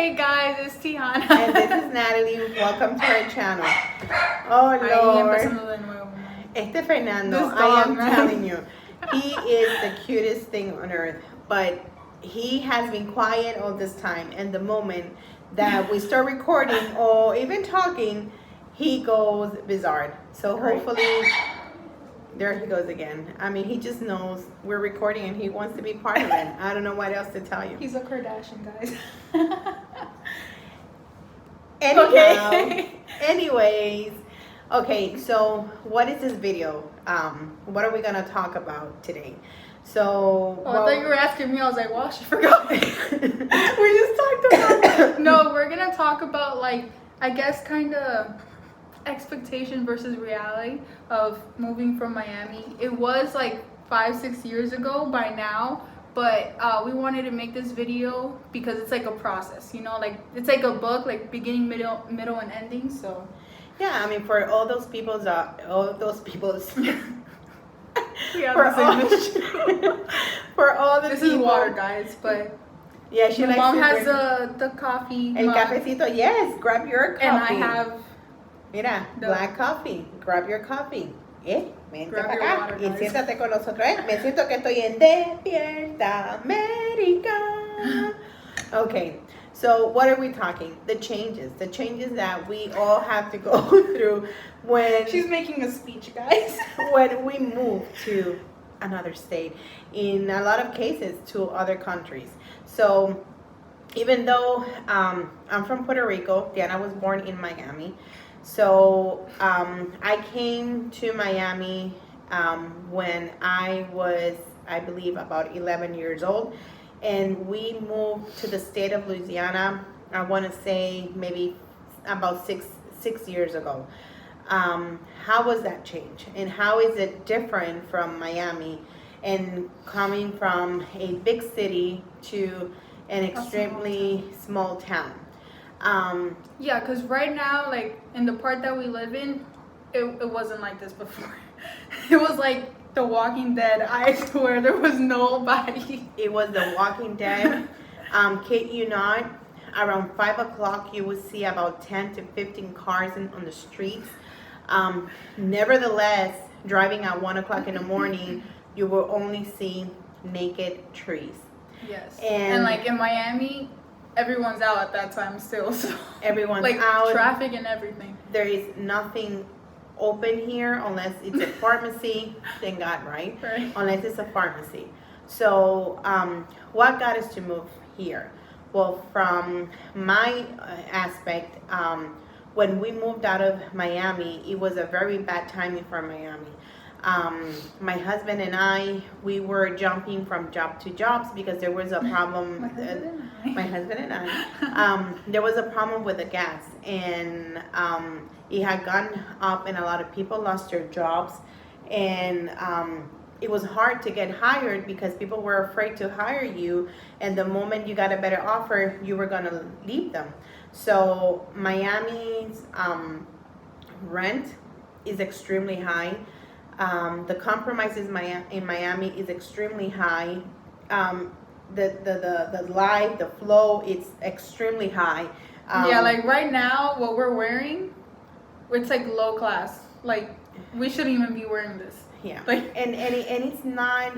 Hey guys, it's Tiana. And this is Natalie. Welcome to our channel. Oh Lord. Este Fernando, I am telling you, he is the cutest thing on earth. But he has been quiet all this time. And the moment that we start recording or even talking, he goes bizarre. So hopefully, there he goes again. I mean, he just knows we're recording and he wants to be part of it. I don't know what else to tell you. He's a Kardashian, guys. Anyways, okay, so what is this video? What are we gonna talk about today? So, I thought you were asking me. I was like, well, she forgot. We just talked about. No, we're gonna talk about, like, I guess kind of expectation versus reality of moving from Miami. It was like 5-6 years ago by now, but we wanted to make this video because it's like a process, you know, like it's like a book, like beginning, middle and ending. So yeah, I mean, for all those people's for all the this people, is water, guys, but yeah, she my likes mom to has drink the coffee el mug, cafecito. Yes, grab your coffee. and I have mira, black coffee. Grab your coffee. Vente Grab para your acá water, y guys. siéntate con nosotros. Me siento que estoy en Despierta América. Okay, so what are we talking? The changes that we all have to go through when she's making a speech, guys. when we move to another state. In a lot of cases, to other countries. So even though I'm from Puerto Rico, Diana was born in Miami. So I came to Miami when I was, I believe, about 11 years old. And we moved to the state of Louisiana, I want to say maybe about six years ago. How was that change? And how is it different from Miami and coming from a big city to an extremely small town? Yeah, because right now, like in the part that we live in, it wasn't like this before. It was like The Walking Dead. I swear there was nobody. It was The Walking Dead. Kid you not, around 5 o'clock you would see about 10 to 15 cars on the streets. Nevertheless, driving at 1 o'clock in the morning, you will only see naked trees. Yes. And like in Miami, everyone's out at that time still. So everyone's like out. Traffic and everything. There is nothing open here unless it's a pharmacy. Thank God, right? Right. Unless it's a pharmacy. So what got us to move here? Well, from my aspect, when we moved out of Miami, it was a very bad timing for Miami. My husband and I, we were jumping from job to jobs because there was a problem. My husband and I, there was a problem with the gas, and it had gone up, and a lot of people lost their jobs, and it was hard to get hired because people were afraid to hire you, and the moment you got a better offer, you were going to leave them. So Miami's rent is extremely high. The compromises in Miami is extremely high. The life, the flow, it's extremely high. Yeah, like right now, what we're wearing, it's like low class. Like we shouldn't even be wearing this. Yeah, like, and it's not.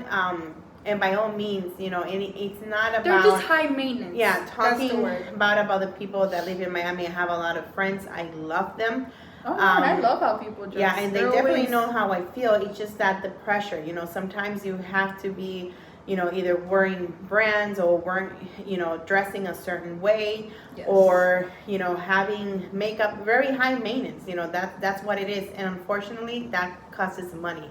And by all means, you know, it's not about. They're just high maintenance. Yeah, talking That's the word. about the people that live in Miami. I have a lot of friends. I love them. Oh, man, I love how people dress. Yeah, and they They're definitely always... know how I feel. It's just that the pressure, you know, sometimes you have to be, you know, either wearing brands or wearing, you know, dressing a certain way, yes, or, you know, having makeup, very high maintenance, you know, that's what it is. And unfortunately, that costs money.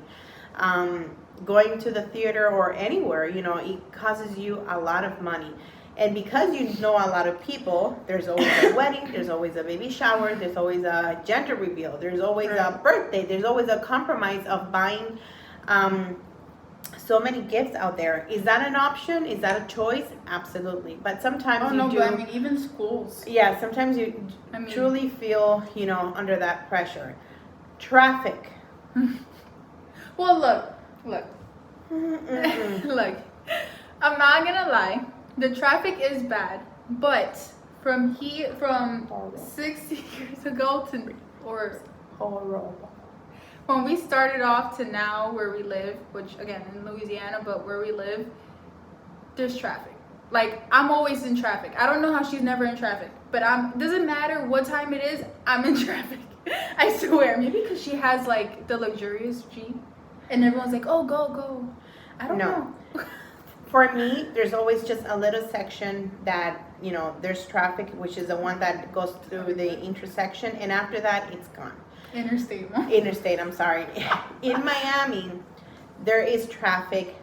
Going to the theater or anywhere, you know, it causes you a lot of money. And because you know a lot of people, there's always a wedding, there's always a baby shower, there's always a gender reveal, there's always a birthday, there's always a compromise of buying so many gifts out there. Is that an option? Is that a choice? Absolutely. But sometimes but I mean, even schools. Yeah, sometimes you truly feel, you know, under that pressure. Traffic. Well, look. Look, I'm not gonna lie. The traffic is bad, but from Horrible. 6 years ago to or Horrible. when we started off to now where we live, which again in Louisiana, but where we live, there's traffic. Like I'm always in traffic. I don't know how she's never in traffic, but doesn't matter what time it is, I'm in traffic. I swear. Maybe because she has like the luxurious Jeep, and everyone's like, "Oh, go." I don't know. For me, there's always just a little section that, there's traffic, which is the one that goes through the intersection, and after that, it's gone. Interstate, I'm sorry. In Miami, there is traffic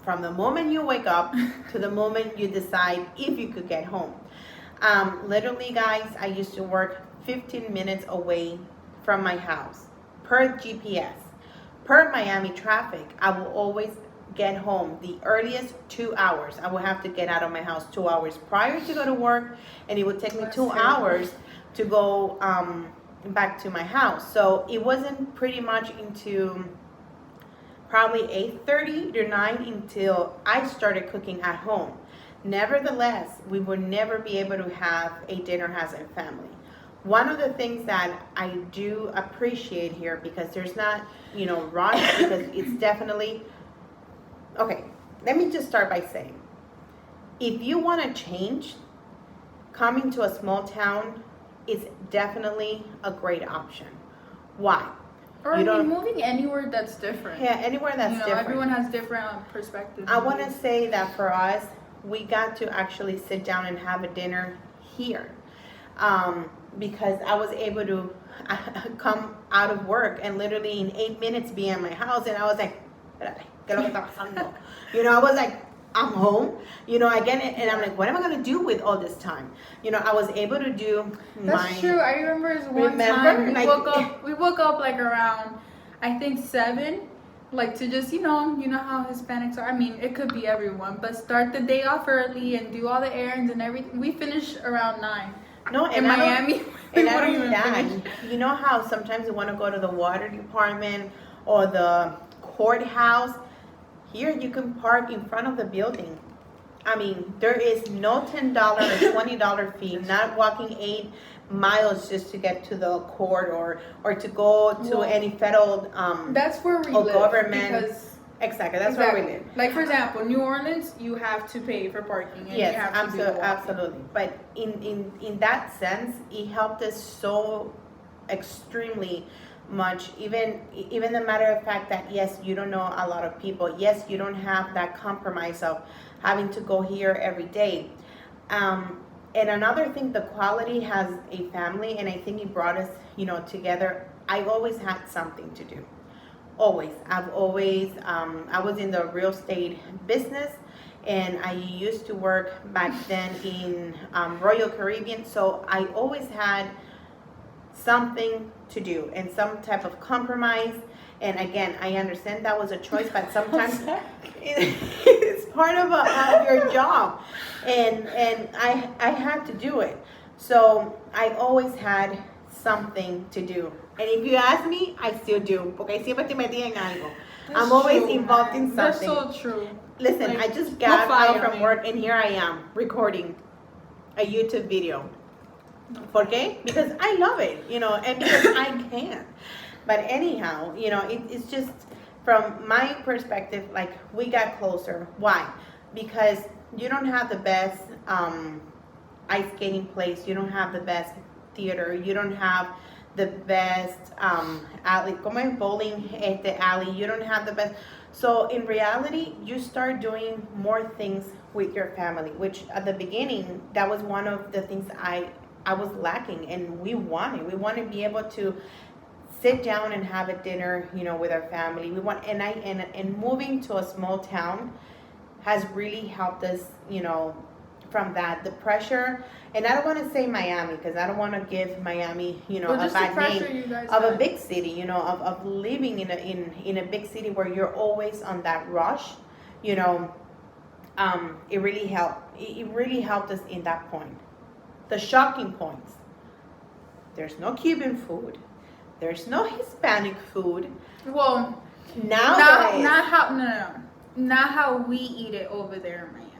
from the moment you wake up to the moment you decide if you could get home. Literally, guys, I used to work 15 minutes away from my house per GPS. Per Miami traffic, I will always get home the earliest 2 hours. I will have to get out of my house 2 hours prior to go to work, and it would take me 2 hours to go back to my house. So it wasn't pretty much into probably 8:30 to 9 until I started cooking at home. Nevertheless, we would never be able to have a dinner as a family. One of the things that I do appreciate here, because there's not, rush, because it's definitely, okay, let me just start by saying, if you want to change, coming to a small town is definitely a great option. Why? Or moving anywhere that's different. Yeah, anywhere that's different. Everyone has different perspectives. I want to say that for us, we got to actually sit down and have a dinner here. Because I was able to come out of work and literally in 8 minutes be in my house, and I was like, I was like, I'm home, I get it, and I'm like, what am I gonna do with all this time? I was able to do That's true. I remember one time we woke up like around, I think 7, like to just you know how Hispanics are. I mean, it could be everyone, but start the day off early and do all the errands and everything. We finish around 9. No, in Miami. And not only that, you know how sometimes you want to go to the water department or the courthouse. Here you can park in front of the building. I mean, there is no $10 or $20 fee. Not walking 8 miles just to get to the court or to go to any federal that's where we or live, government. Exactly, that's where we live. Like for example, New Orleans, you have to pay for parking. And yes, you have to absolutely. But in that sense, it helped us so extremely much. Even the matter of fact that yes, you don't know a lot of people. Yes, you don't have that compromise of having to go here every day. And another thing, the quality has a family, and I think it brought us, together. I've always had something to do. Always. I was in the real estate business, and I used to work back then in Royal Caribbean. So I always had something to do and some type of compromise. And again, I understand that was a choice, but sometimes it's part of your job, and I had to do it. So I always had something to do. And if you ask me, I still do. Porque siempre estoy metida en algo. I'm always involved in something. That's so true. Listen, I just got out from work, and here I am recording a YouTube video. ¿Por qué? Because I love it, and because I can. But anyhow, it's just from my perspective, like we got closer. Why? Because you don't have the best ice skating place. You don't have the best theater. You don't have the best alley. Como es bowling alley. You don't have the best. So in reality, you start doing more things with your family, which at the beginning, that was one of the things I was lacking, and we wanted to be able to sit down and have a dinner, with our family. We want, and moving to a small town has really helped us, from that, the pressure. And I don't want to say Miami, because I don't want to give Miami, a bad name of a big city, of living in a big city where you're always on that rush, it really helped. It really helped us in that point. The shocking points. There's no Cuban food. There's no Hispanic food. Well, not how we eat it over there in Miami.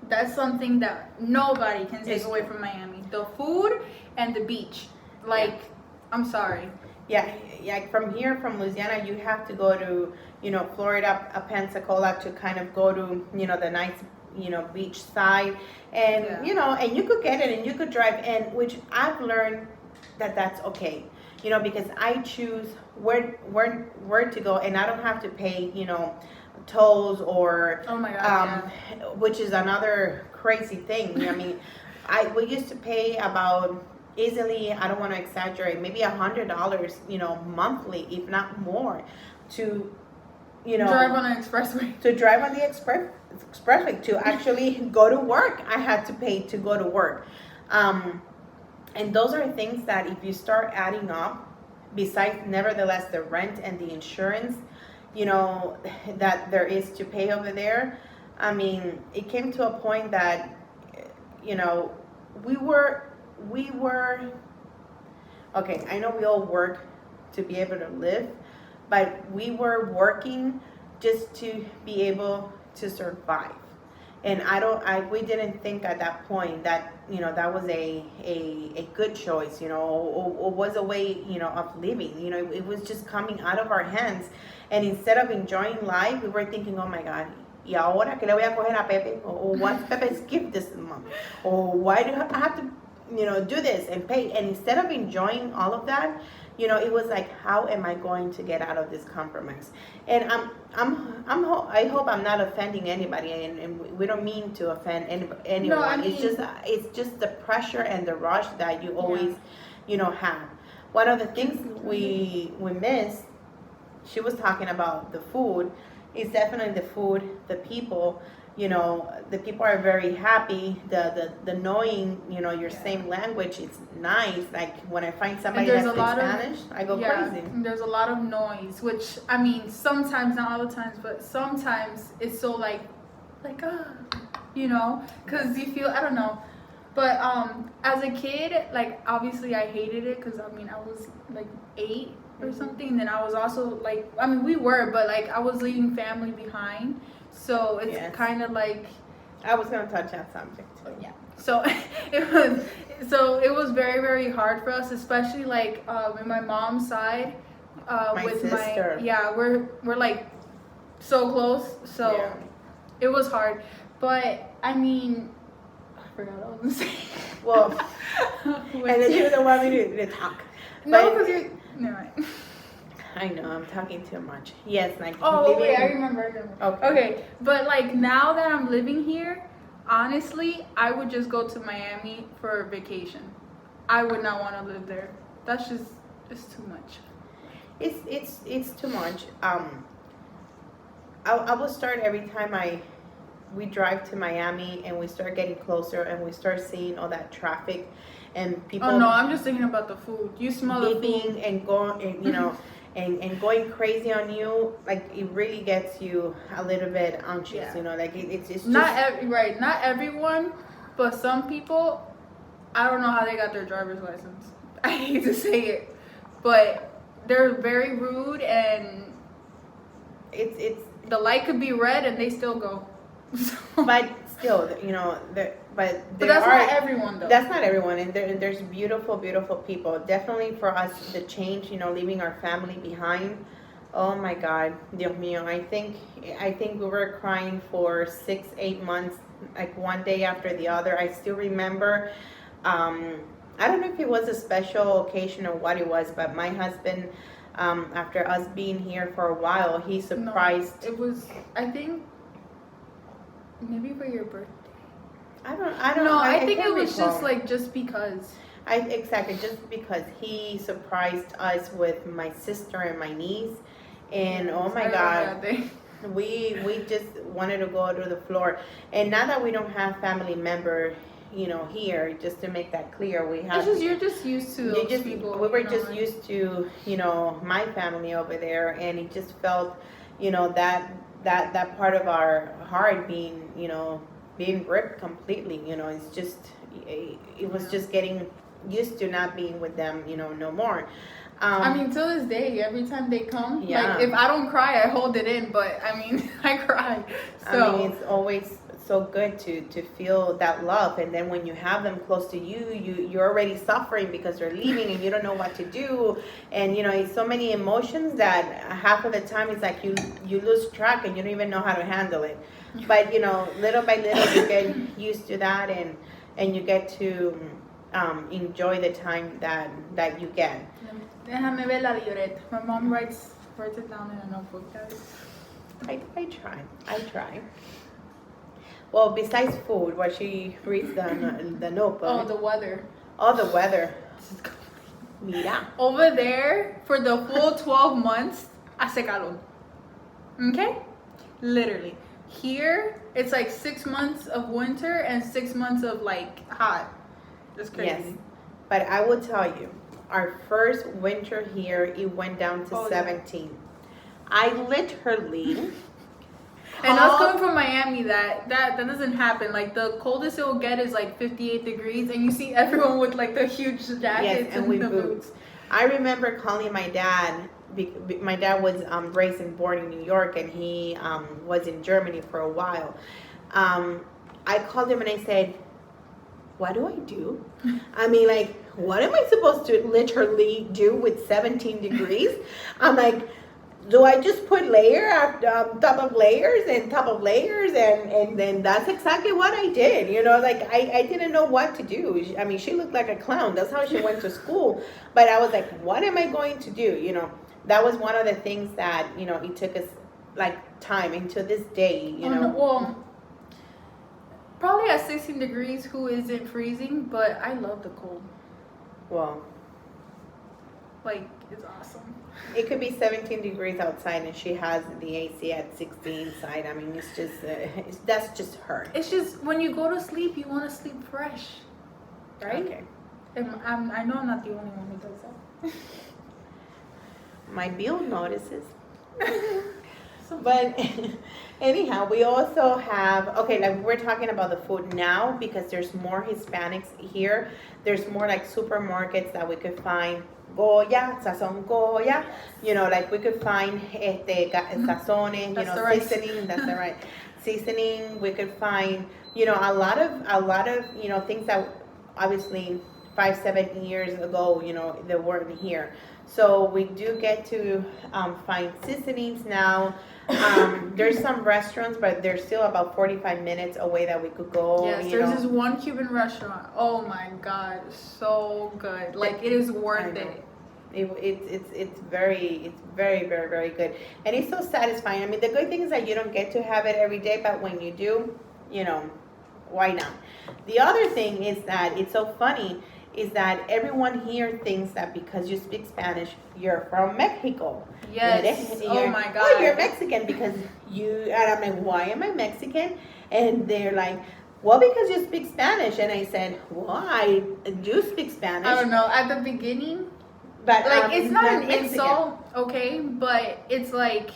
That's something that nobody can take It's away true. from Miami. The food and the beach. Like, I'm sorry. Yeah, yeah. From here, from Louisiana, you have to go to, Florida, Pensacola to kind of go to, the nice, beach side, and Yeah. and you could get it and you could drive, and which I've learned that that's okay, because I choose where to go, and I don't have to pay, tolls or, Oh my God, which is another crazy thing. I mean, we used to pay about easily, I don't want to exaggerate, maybe $100, monthly, if not more, to, Drive on an expressway. to drive on the expressway to actually go to work. I had to pay to go to work, and those are things that if you start adding up, besides nevertheless the rent and the insurance, that there is to pay over there. I mean, it came to a point that, you know, we were okay. I know we all work to be able to live, but we were working just to be able to survive. And we didn't think at that point that, that was a good choice, or was a way, of living. It was just coming out of our hands. And instead of enjoying life, we were thinking, oh my God, y ahora que le voy a coger a Pepe? Or what's Pepe's gift this month? Or why do I have to, do this and pay? And instead of enjoying all of that, it was like, how am I going to get out of this compromise? And I hope I'm not offending anybody, and we don't mean to offend anyone. No, I mean, It's just the pressure and the rush that you always, have. One of the things we miss, she was talking about the food, is definitely the food, the people. The people are very happy. The knowing, your same language, it's nice. Like when I find somebody that speaks Spanish, I go crazy. There's a lot of noise, which I mean, sometimes, not all the times, but sometimes it's so like, because you feel, I don't know. But as a kid, like obviously I hated it because I mean I was like 8 or something, and then I was also like, I mean we were, but like I was leaving family behind. So it's kind of like, I was gonna touch that subject too. Yeah. So it was very, very hard for us, especially like in my mom's side. My with sister. We're like so close. So it was hard. But I mean, I forgot what I was gonna say. Well, and then you don't want me to talk. No, because you're. No, right. I know, I'm talking too much. Yes, like. Oh, wait, I remember. Okay, but like now that I'm living here, honestly, I would just go to Miami for a vacation. I would not want to live there. That's just, it's too much. It's too much. I will start every time we drive to Miami and we start getting closer and we start seeing all that traffic and people. Oh no, I'm just thinking about the food. You smell the food and going, and, and going crazy on you, like it really gets you a little bit anxious, like it's just not everyone, but some people, I don't know how they got their driver's license. I hate to say it, but they're very rude, and it's the light could be red and they still go. But still, but that's not everyone though. That's not everyone, and there's beautiful, beautiful people. Definitely for us, the change, leaving our family behind. Oh my God, Dios mío! I think we were crying for 6-8 months, like one day after the other. I still remember. I don't know if it was a special occasion or what it was, but my husband, after us being here for a while, he surprised. No, it was, I think, maybe for your birthday. I don't know. I think it was just like just because. Exactly, just because he surprised us with my sister and my niece, and oh my God, we just wanted to go to the floor. And now that we don't have family member, here, just to make that clear, we have. You're just used to those people. We were just used to, my family over there, and it just felt, that part of our heart being, being ripped completely. It's just, it was just getting used to not being with them, no more. I mean, till this day, every time they come, like if I don't cry, I hold it in, but I mean, I cry. So I mean, it's always so good to feel that love, and then when you have them close to you, you're already suffering because they're leaving and you don't know what to do, and it's so many emotions that half of the time it's like you lose track and you don't even know how to handle it. But little by little you get used to that, and you get to enjoy the time that you get. Déjame ver la libreta. My mom writes it down in a notebook, guys. I try. Well, besides food, what she reads the notebook. Oh, the weather. Oh, the weather. Mira. Over there, for the full 12 months, hace calor. Okay? Literally. Here, it's like 6 months of winter and 6 months of like hot. It's crazy. Yes. But I will tell you, our first winter here, it went down to 17. I literally... And us coming from Miami, that doesn't happen. Like, the coldest it will get is like 58 degrees, and you see everyone with like the huge jackets and with boots. I remember calling my dad. My dad was raised and born in New York, and he was in Germany for a while. I called him and I said, what do I do? I mean, like, what am I supposed to literally do with 17 degrees? I'm like, do I just put layer after top of layers and top of layers? And then that's exactly what I did. Like, I didn't know what to do. I mean, she looked like a clown. That's how she went to school. But I was like, what am I going to do? That was one of the things that, it took us like time. And to this day, Well, probably at 16 degrees, who isn't freezing? But I love the cold. Well, like, it's awesome. It could be 17 degrees outside and she has the AC at 60 inside. I mean, it's just, that's just her. It's just, when you go to sleep, you want to sleep fresh. Right? Okay. And I know I'm not the only one who does that. My bill notices. But anyhow, we also have, okay, like we're talking about the food now because there's more Hispanics here. There's more like supermarkets that we could find. Goya, Sazon Goya, like we could find sazones, seasoning, that's the right seasoning. We could find, a lot of, things that obviously 5-7 years ago, they weren't here. So we do get to find seasonings now. There's some restaurants, but they're still about 45 minutes away that we could go. Yes, there's this one Cuban restaurant. Oh my God, so good. Like, it is worth it. It's very, very, very good. And it's so satisfying. I mean, the good thing is that you don't get to have it every day, but when you do, why not? The other thing is that it's so funny is that everyone here thinks that because you speak Spanish, you're from Mexico. Yes. Oh my God. Oh, you're Mexican because and I'm like, why am I Mexican? And they're like, well, because you speak Spanish. And I said, well, I do speak Spanish. I don't know. At the beginning, but like, it's not an Mexican. insult, okay? But it's like,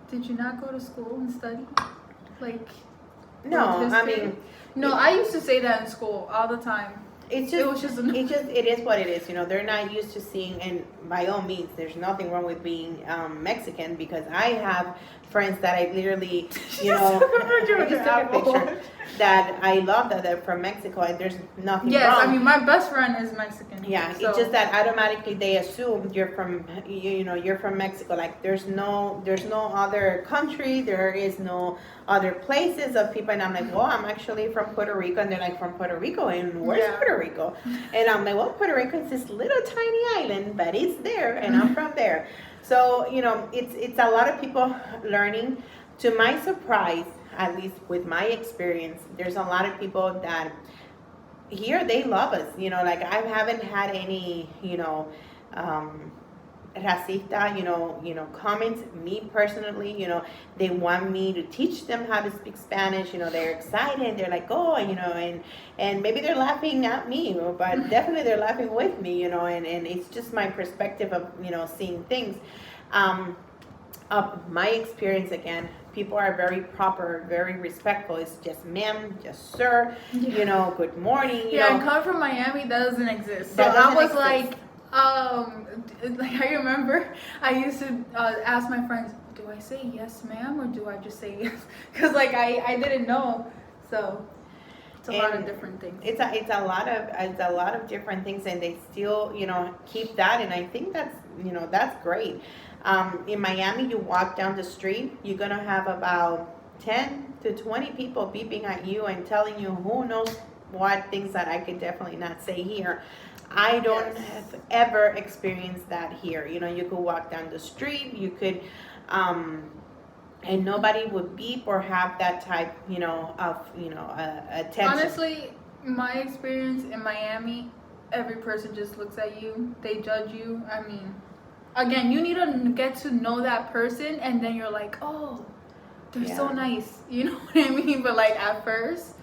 did you not go to school and study? Like, no, I mean, no, I used to say that in school all the time. It is what it is. They're not used to seeing, and by all means, there's nothing wrong with being Mexican because I have friends that I literally, I just took a picture that I love that they're from Mexico, and there's nothing wrong. Yes, I mean, my best friend is Mexican. Yeah, so. It's just that automatically they assume you're from, you're from Mexico. Like there's no other country, there is no other places of people, and I'm like, well, I'm actually from Puerto Rico, and they're like, from Puerto Rico, and where's Puerto Rico? And I'm like, well, Puerto Rico is this little tiny island, but it's there, and I'm from there. So it's a lot of people learning. To my surprise, at least with my experience, there's a lot of people that here they love us. Like I haven't had any racista comments. Me personally, they want me to teach them how to speak Spanish. They're excited, they're like, oh, and maybe they're laughing at me, but definitely they're laughing with me, and it's just my perspective of seeing things. My experience, again, people are very proper, very respectful. It's just ma'am, just sir, good morning. And coming from Miami, that doesn't exist. So I was like, I remember I used to ask my friends, do I say yes, ma'am, or do I just say yes? Because like I didn't know, so it's a lot of different things. It's a lot of different things, and they still keep that, and I think that's great. In Miami, you walk down the street, you're gonna have about 10 to 20 people beeping at you and telling you who knows what things that I could definitely not say here. I don't have ever experienced that here. You could walk down the street, you could, and nobody would beep or have that type, of, attention. Honestly, my experience in Miami, every person just looks at you, they judge you. I mean, again, you need to get to know that person, and then you're like, oh, they're so nice. You know what I mean? But like at first.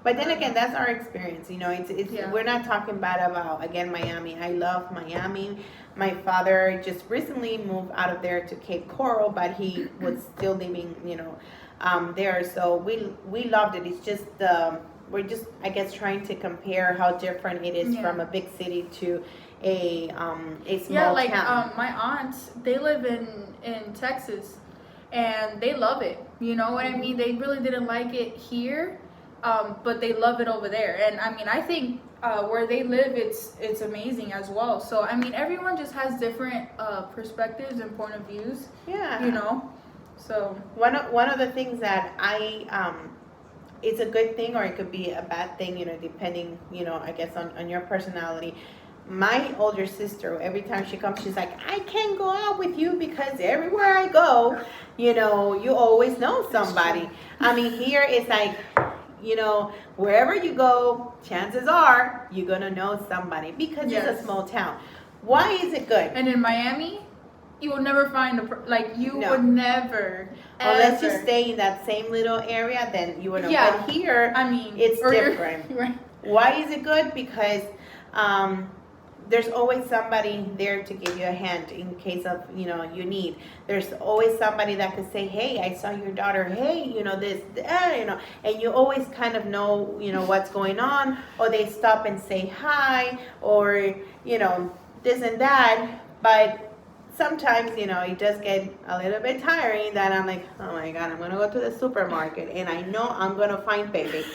But then again, that's our experience. We're not talking bad about, again, Miami. I love Miami. My father just recently moved out of there to Cape Coral, but he was still living, there. So we loved it. It's just we're just, I guess, trying to compare how different it is from a big city to a small town. My aunts, they live in Texas, and they love it. You know what I mean? They really didn't like it here. But they love it over there, and I mean, I think where they live, it's amazing as well. So I mean, everyone just has different perspectives and point of views. Yeah. So one of the things that it's a good thing, or it could be a bad thing, depending, I guess on your personality. My older sister, every time she comes, she's like, I can't go out with you because everywhere I go, you always know somebody. I mean, here it's like, wherever you go, chances are you're going to know somebody because it's a small town. Why is it good? And in Miami, you will never find would never. Unless you stay in that same little area, then you would know. Yeah. But here, I mean, it's different. Right. Why is it good? Because there's always somebody there to give you a hand in case of, you need. There's always somebody that could say, hey, I saw your daughter. Hey, this, and you always kind of know, what's going on, or they stop and say hi, or, this and that. But sometimes, it does get a little bit tiring that I'm like, oh my God, I'm going to go to the supermarket and I know I'm going to find baby,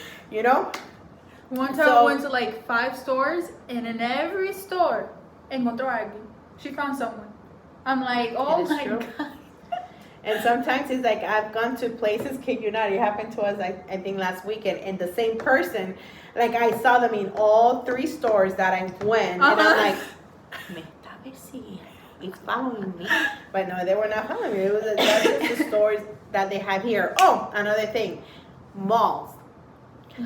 One time I went to like 5 stores, and in every store, encontró alguien. She found someone. I'm like, oh my God. And sometimes it's like, I've gone to places, kid you not, it happened to us, I think last weekend, and the same person, like I saw them in all 3 stores that I went, and I'm like, me está persiguiendo, it's following me. But no, they were not following me. That's just the stores that they have here. Oh, another thing, malls.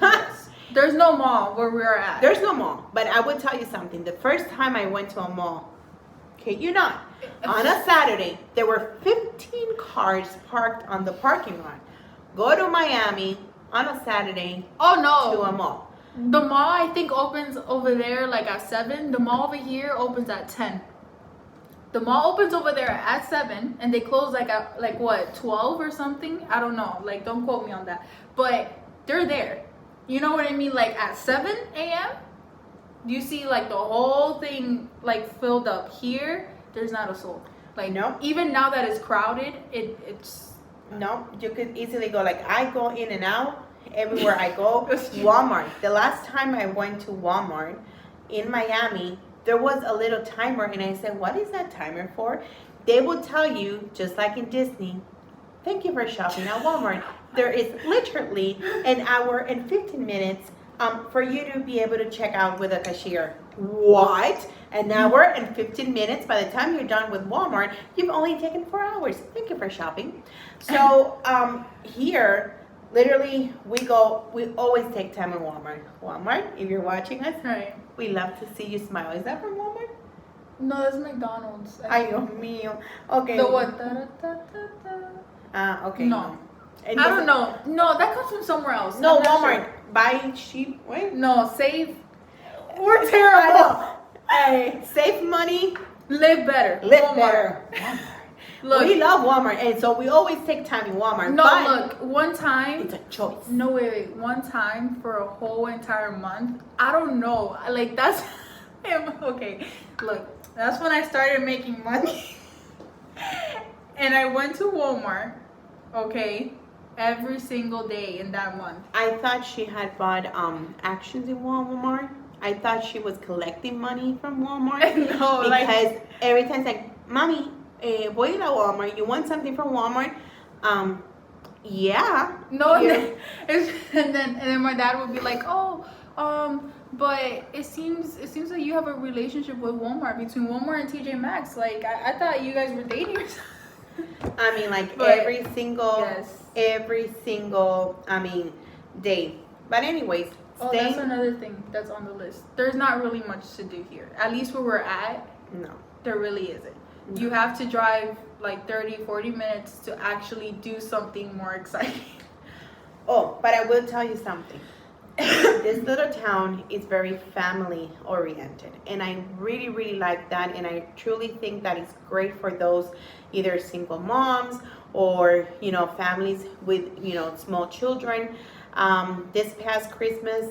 Yes. There's no mall where we're at. There's no mall. But I would tell you something. The first time I went to a mall, kid you not, on a Saturday, there were 15 cars parked on the parking lot. Go to Miami on a Saturday to a mall. The mall, I think, opens over there like at 7. The mall over here opens at 10. The mall opens over there at 7, and they close at 12 or something? I don't know. Like, don't quote me on that. But they're there. You know what I mean? Like at 7 a.m., you see like the whole thing like filled up. Here, there's not a soul. Like, no. Even now that it's crowded, it's. No, you could easily go. Like, I go in and out everywhere I go. Walmart. The last time I went to Walmart in Miami, there was a little timer, and I said, what is that timer for? They will tell you, just like in Disney, thank you for shopping at Walmart. There is literally an hour and 15 minutes for you to be able to check out with a cashier. What? An hour and 15 minutes? By the time you're done with Walmart, you've only taken 4 hours. Thank you for shopping. So here, literally, we always take time in Walmart. Walmart, if you're watching us, right. We love to see you smile. Is that from Walmart? No, that's McDonald's. Ay, Dios mío. Okay. The what? Okay. No. I don't know. No, that comes from somewhere else. No, Walmart. Sure. Buy cheap. Wait. No, save. We're terrible. Hey, save money. Live better. Live Walmart. better. Walmart. Look, we love Walmart, and so we always take time in Walmart. No, but look, one time. It's a choice. No, wait. One time for a whole entire month. I don't know. Like, that's. Okay, look. That's when I started making money. And I went to Walmart, okay, every single day in that month. I thought she had bought actions in Walmart. I thought she was collecting money from Walmart No, like, because every time it's like, "Mommy, voy a ir a Walmart. You want something from Walmart?" Um, yeah. no, and Yeah. then, and then my dad would be like, "Oh, but it seems like you have a relationship with Walmart, between Walmart and TJ Maxx. Like, I thought you guys were dating or something." I mean, like But, every single, I mean, day. But anyways, oh, that's staying. another thing that's on the list. There's not really much to do here. At least where we're at, No. there really isn't. No. You have to drive like 30, 40 minutes to actually do something more exciting. Oh, but I will tell you something. This little town is very family oriented, and I really, really like that. And I truly think that it's great for those either single moms or families with small children. This past Christmas,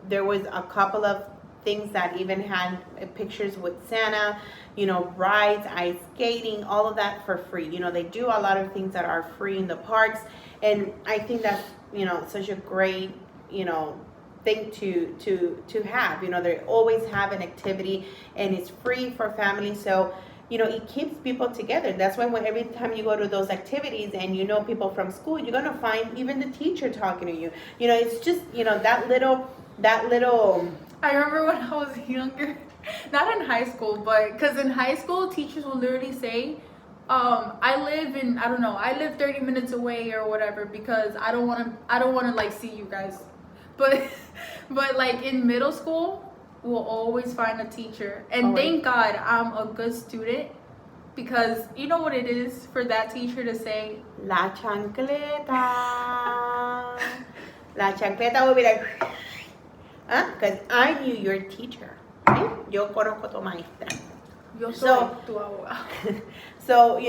there was a couple of things that even had pictures with Santa, rides, ice skating, all of that for free. They do a lot of things that are free in the parks, and I think that's such a great thing to have. They always have an activity, and it's free for families, so it keeps people together. That's why when every time you go to those activities and people from school, you're gonna find even the teacher talking to you. It's just that little. I remember when I was younger, not in high school, but because in high school, teachers will literally say, I live 30 minutes away or whatever, because I don't want to like see you guys. But like in middle school, we'll always find a teacher. And Always. thank God I'm a good student, because you know what it is for that teacher to say, La chancleta. La chancleta will be like, because I knew your teacher. Yo conozco tu maestra. yo soy So- tu abogado. So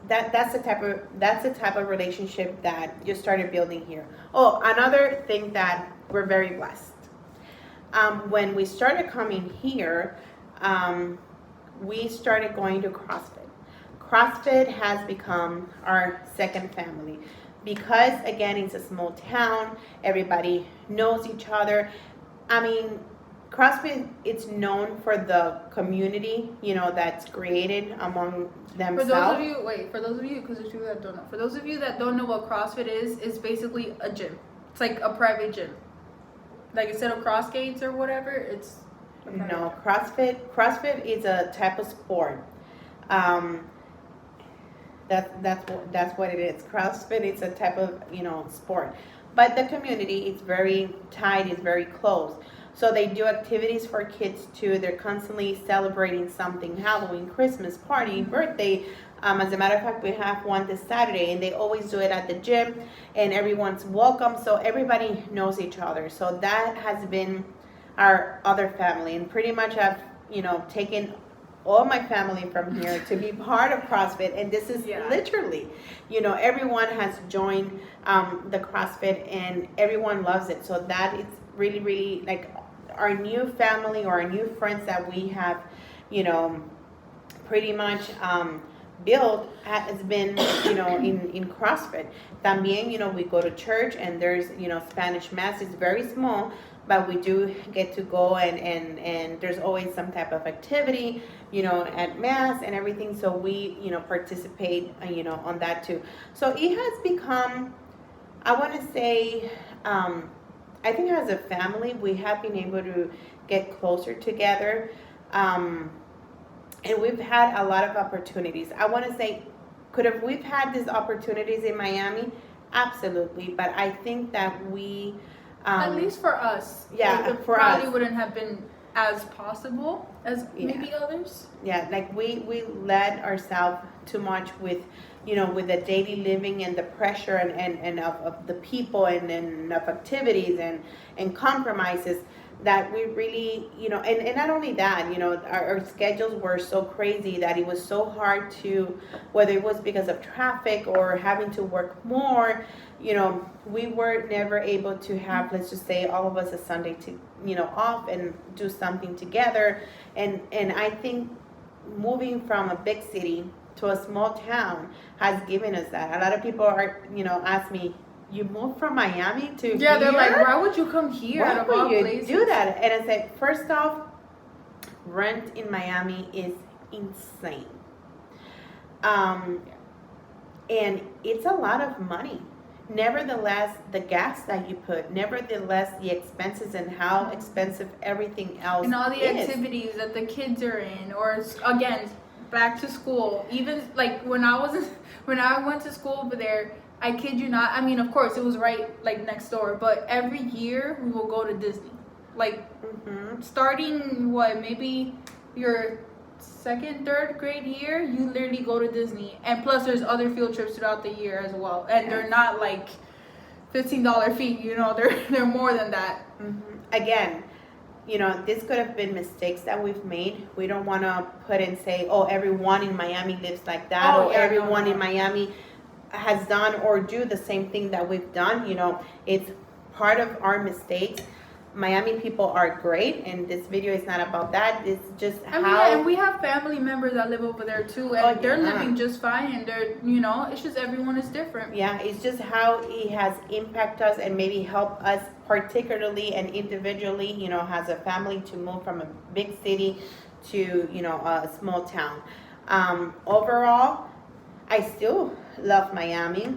that's the type of relationship that you started building here. Oh, another thing that we're very blessed. When we started coming here, we started going to CrossFit. CrossFit has become our second family because, again, it's a small town. Everybody knows each other. I mean, CrossFit, it's known for the community, that's created among themselves. For those of you, because there's people that don't know. For those of you that don't know what CrossFit is basically a gym. It's like a private gym. Like instead of cross gates or whatever, it's a private No, gym. CrossFit is a type of sport. That's what it is. CrossFit is a type of sport, but the community is very tight. It's very close. So they do activities for kids too. They're constantly celebrating something: Halloween, Christmas, party, birthday. As a matter of fact, we have one this Saturday, and they always do it at the gym, and everyone's welcome. So everybody knows each other. So that has been our other family, and pretty much I've taken all my family from here to be part of CrossFit, and this is literally, everyone has joined the CrossFit, and everyone loves it. So that is really, really like our new family or our new friends that we have, pretty much built has been, in CrossFit. También, we go to church, and there's, Spanish mass. It's very small, but we do get to go, and there's always some type of activity, at mass and everything. So we, participate, on that too. So it has become, I want to say, I think as a family, we have been able to get closer together. And we've had a lot of opportunities. I want to say, we've had these opportunities in Miami? Absolutely. But I think that we... At least for us. Yeah, it for probably us. wouldn't have been as possible as maybe others. Yeah, like we led ourselves too much with, with the daily living and the pressure and of the people and of activities and compromises, that we really, and not only that, our schedules were so crazy that it was so hard to, whether it was because of traffic or having to work more, we were never able to have, let's just say, all of us a Sunday to, off and do something together. And I think, moving from a big city to a small town has given us that. A lot of people are, ask me, you moved from Miami to Yeah, they're here? like, why would you come here Why out of all would you places? do that? And I said, first off, rent in Miami is insane. Um, and it's a lot of money. Nevertheless, the gas that you put, nevertheless, the expenses and how expensive everything else And all the is. activities that the kids are in, or again, back to school. Even like when I went to school over there, I kid you not. I mean, of course, it was right like next door, but every year we will go to Disney. Like starting maybe your second, third grade year, you literally go to Disney, and plus there's other field trips throughout the year as well, and they're not like $15 fee. They're more than that. Again, this could have been mistakes that we've made. We don't want to put and say, oh, everyone in Miami lives like that, or everyone in Miami has done or do the same thing that we've done. It's part of our mistakes. Miami people are great, and this video is not about that. It's just and we have family members that live over there too, and they're living just fine, and they're, it's just everyone is different. Yeah, it's just how it has impacted us and maybe helped us particularly and individually, as a family to move from a big city to, a small town. Overall, I still love Miami.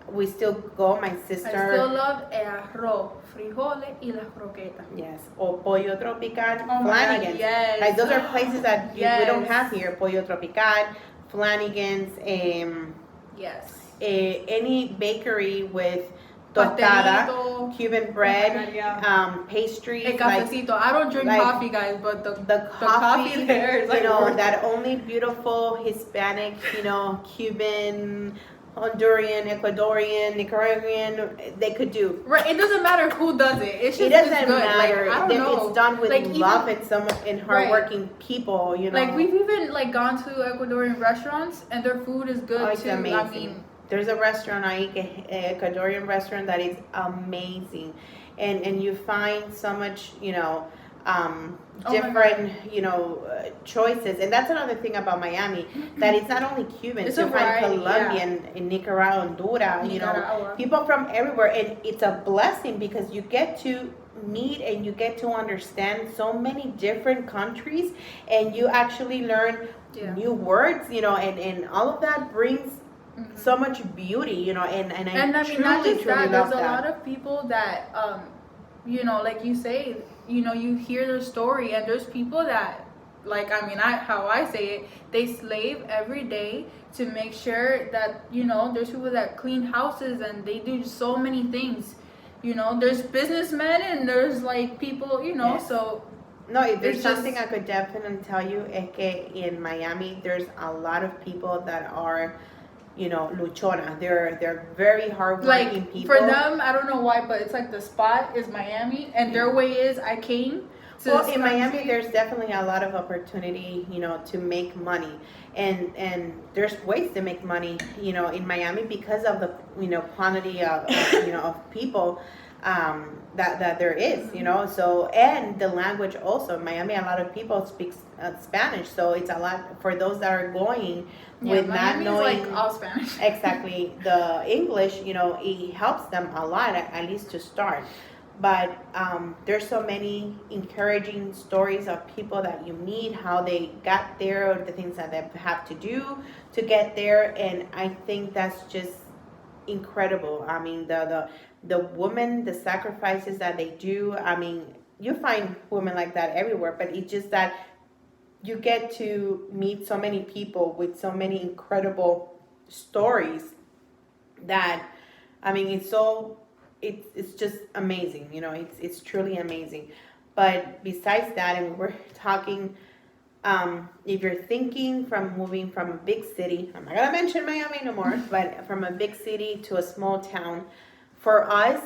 We still go, my sister. I still love arroz, frijoles, y las croquetas. Yes, or Pollo Tropical, Oh Flanagan's. Yes. Like those are places that we don't have here. Pollo Tropical, Flanagan's, yes. Any bakery with tostada, Cuban bread, pastries. El cafecito. I don't drink coffee, guys, but the coffee there is like that only beautiful Hispanic, Cuban, Honduran, Ecuadorian, Nicaraguan, they could do. Right, it doesn't matter who does it. It doesn't matter. I don't know. It's done with love and hardworking people. Like we've even gone to Ecuadorian restaurants and their food is good it's too. Amazing. I mean, there's a restaurant, an Ecuadorian restaurant that is amazing, and you find so much, different, choices. And that's another thing about Miami, that it's not only Cubans. You find Colombian, in Nicaragua, Honduras, people from everywhere. And it's a blessing because you get to meet and you get to understand so many different countries, and you actually learn new words, and all of that brings so much beauty, and I mean, not just that, there's a lot of people that, like you say, you hear their story, and there's people that, how I say it, they slave every day to make sure that, there's people that clean houses, and they do so many things, there's businessmen, and there's people, so. No, if there's something I could definitely tell you, is que in Miami, there's a lot of people that are, luchona. They're very hardworking people. For them, I don't know why, but it's the spot is Miami, and their way is I came. Well, in Miami, there's definitely a lot of opportunity, to make money, and there's ways to make money, in Miami because of the, quantity of, of people. That there is, so, and the language also. In Miami, a lot of people speak Spanish, so it's a lot for those that are going with not knowing all Spanish. Exactly the English. It helps them a lot, at least to start. But there's so many encouraging stories of people that you meet, how they got there, or the things that they have to do to get there, and I think that's just incredible. I mean, the women, the sacrifices that they do. I mean, you find women like that everywhere, but it's just that you get to meet so many people with so many incredible stories that, I mean, it's just amazing. It's truly amazing. But besides that, and we're talking, if you're thinking from moving from a big city, I'm not gonna mention Miami no more, but from a big city to a small town, for us,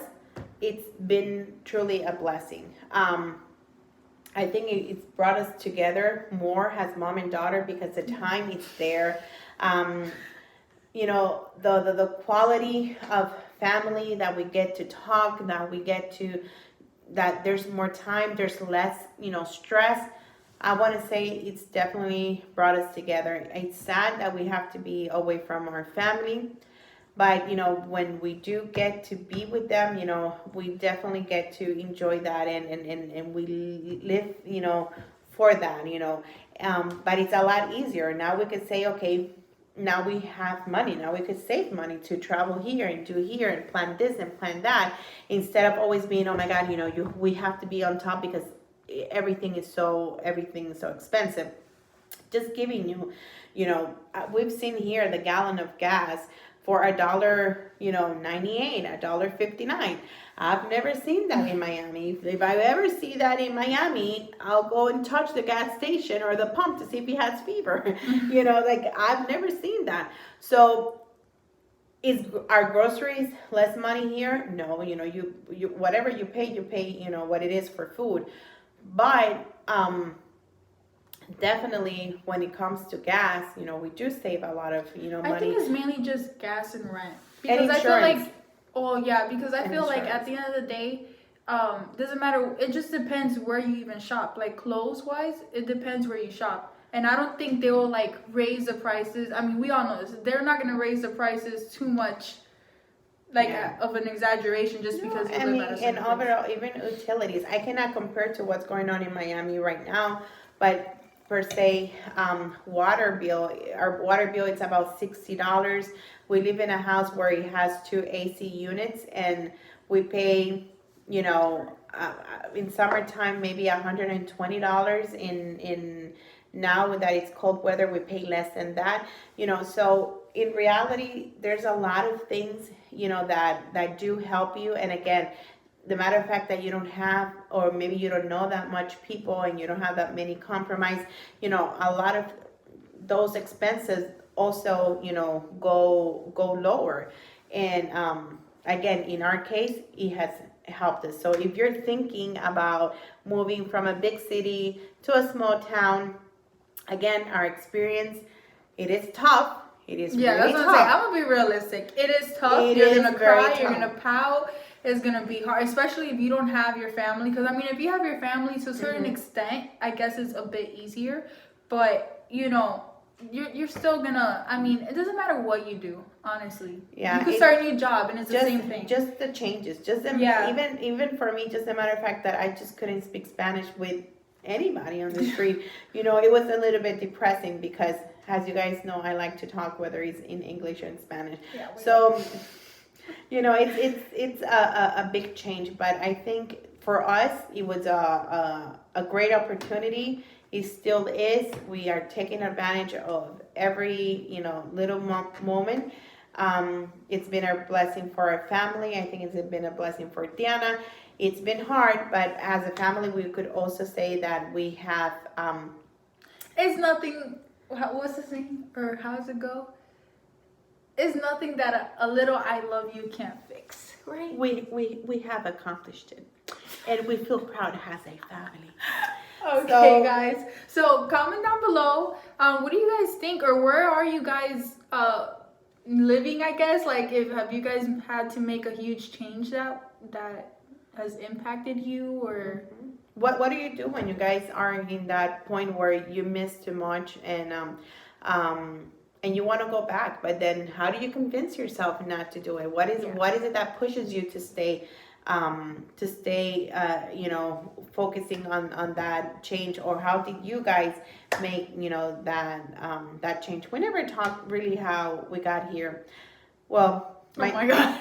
it's been truly a blessing. I think it's brought us together more as mom and daughter because the time is there. The quality of family that we get to talk, that there's more time, there's less, stress. I want to say it's definitely brought us together. It's sad that we have to be away from our family, but when we do get to be with them, we definitely get to enjoy that, and we live, for that, but it's a lot easier. Now we could say, okay, now we have money. Now we could save money to travel here and do here and plan this and plan that, instead of always being, oh my God, we have to be on top because everything is so expensive. Just giving you, we've seen here the gallon of gas for $1.98, $1.59. I've never seen that in Miami. If I ever see that in Miami, I'll go and touch the gas station or the pump to see if he has fever. Like, I've never seen that. So is our groceries less money here? No, you whatever you pay, what it is for food. But definitely when it comes to gas, we do save a lot of, money. I think it's mainly just gas and rent. And Because I feel insurance. like, oh yeah, because I And feel like insurance. at the end of the day, doesn't matter. It just depends where you even shop. Like clothes wise, it depends where you shop. And I don't think they will like raise the prices. I mean, we all know this. They're not gonna raise the prices too much, like Yeah. of an exaggeration, just No, because you I live mean, at a and certain place. overall, even utilities, I cannot compare to what's going on in Miami right now, but per se, our water bill, it's about $60. We live in a house where it has 2 AC units, and we pay, in summertime, maybe $120. In now that it's cold weather, we pay less than that. So in reality, there's a lot of things, that do help you. And again, the matter of fact that you don't have, or maybe you don't know that much people and you don't have that many compromise, a lot of those expenses also, go lower. And again, in our case, it has helped us. So if you're thinking about moving from a big city to a small town, again, our experience, it is tough. It is Yeah, really that's what I'm saying. tough. I'm gonna be realistic. It is tough. It You're is gonna very cry. You're tough. gonna pout. It's gonna be hard, especially if you don't have your family. Because I mean, if you have your family to a certain Mhm. extent, I guess it's a bit easier. But you're still gonna. I mean, it doesn't matter what you do. Honestly, Yeah, you could it- start a new job, and it's the just same thing. just the changes, Yeah. even for me, just a matter of fact that I just couldn't speak Spanish with anybody on the street. It was a little bit depressing because, as you guys know, I like to talk whether it's in English or in Spanish. Yeah. So it's a big change, but I think for us it was a great opportunity. It still is. We are taking advantage of every little moment. It's been a blessing for our family. I think it's been a blessing for Diana. It's been hard, but as a family, we could also say that we have. It's nothing. What's the saying? Or how does it go? It's nothing that a little "I love you" can't fix, right? We have accomplished it, and we feel proud as a family. Okay, So- guys. So comment down below. What do you guys think, or where are you guys living? I guess like if have you guys had to make a huge change that has impacted you, or What do you do when you guys are in that point where you miss too much and you want to go back, but then how do you convince yourself not to do it? What is it that pushes you to stay focusing on that change? Or how did you guys make that change? We never talked really how we got here. Well, oh my god.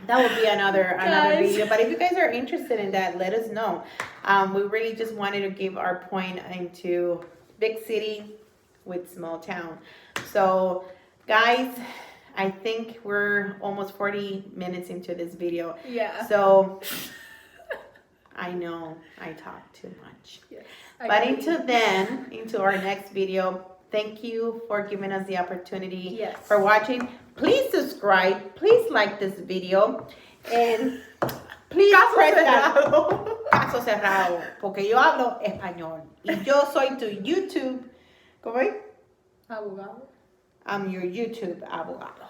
that would be another Guys. video. But if you guys are interested in that, let us know. We really just wanted to give our point into big city with small town. So, guys, I think we're almost 40 minutes into this video. Yeah. So, I know I talk too much. Yes. But into our next video, thank you for giving us the opportunity Yes. for watching. Please subscribe. Please like this video. And please press that. Caso cerrado. Porque yo hablo español. Y yo soy tu YouTube. ¿Cómo es? Abogado. I'm your YouTube abogado.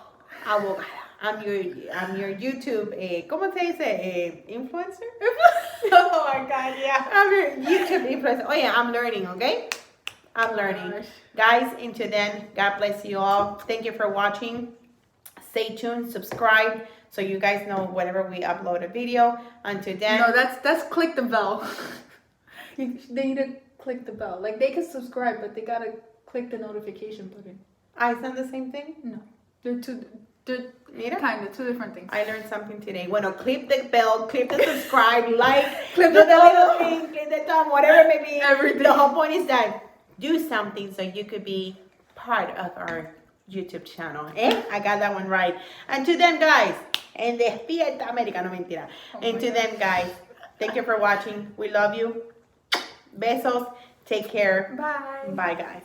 Abogada. I'm your YouTube, ¿cómo se dice? Influencer? Oh my God, yeah. I'm a YouTube influencer. Oh yeah, I'm learning, okay? I'm learning. Gosh. Guys, until then, God bless you all. Thank you for watching. Stay tuned, subscribe, so you guys know whenever we upload a video. Until then. No, that's click the bell. They need to click the bell. Like, they can subscribe, but they gotta click the notification button. I said the same thing? No. They're Mira? kind of two different things. I learned something today. Bueno, click the bell, click the subscribe, like, Click do the the little bell. thing, click the thumb, whatever it may be. Everything. The whole point is that do something so you could be part of our YouTube channel. I got that one right. And to them, guys, and despierta América, no mentira. Oh And my to God. them, guys, thank you for watching. We love you. Besos. Take care. Bye. Bye, guys.